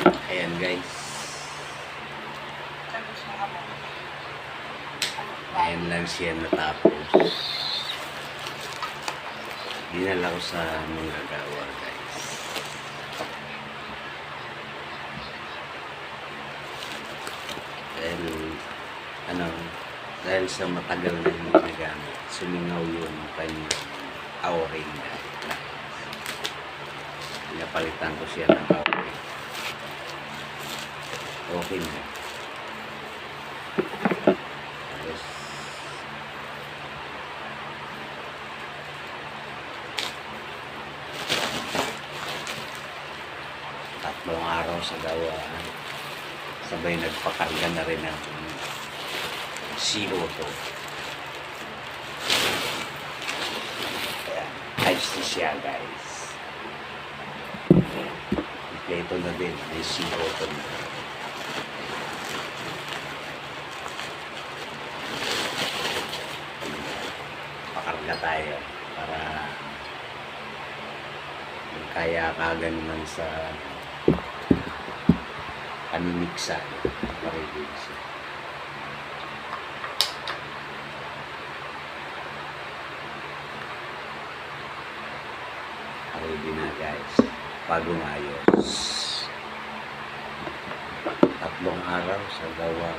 Ayan guys. Ayan lang siya natapos. Dinala ko sa manggagawa guys. Dahil sa matagal na yung ginagamit, sumingaw yung kanyang o-ring guys. Pinapalitan ko siya ng o-ring. Okay na. Tapos, tatlong araw sa gawa, sabay nagpakarga na rin ang CO2. Ayan, ayos na siya guys. Ito na din, may CO2 na. Pakarga tayo para kaya kagan naman sa pamimiksa paridis. Ready na guys, bagong ayos. Tatlong araw sa gawa.